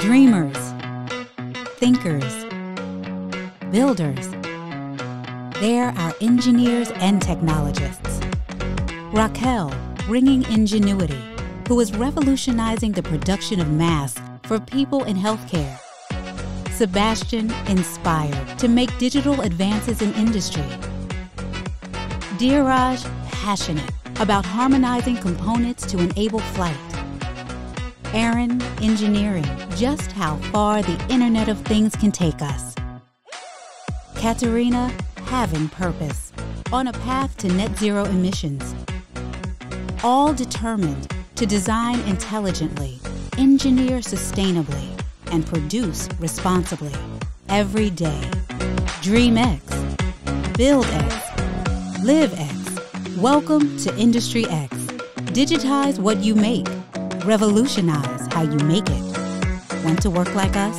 Dreamers, thinkers, builders. They're our engineers and technologists. Raquel, bringing ingenuity, who is revolutionizing the production of masks for people in healthcare. Sebastian, inspired to make digital advances in industry. Dheeraj, passionate about harmonizing components to enable flight. Aaron, engineering just how far the Internet of Things can take us. Katerina, having purpose, on a path to net zero emissions. All determined to design intelligently, engineer sustainably, and produce responsibly every day. Dream X, Build X, Live X. Welcome to Industry X. Digitize what you make. Revolutionize how you make it. Want to work like us?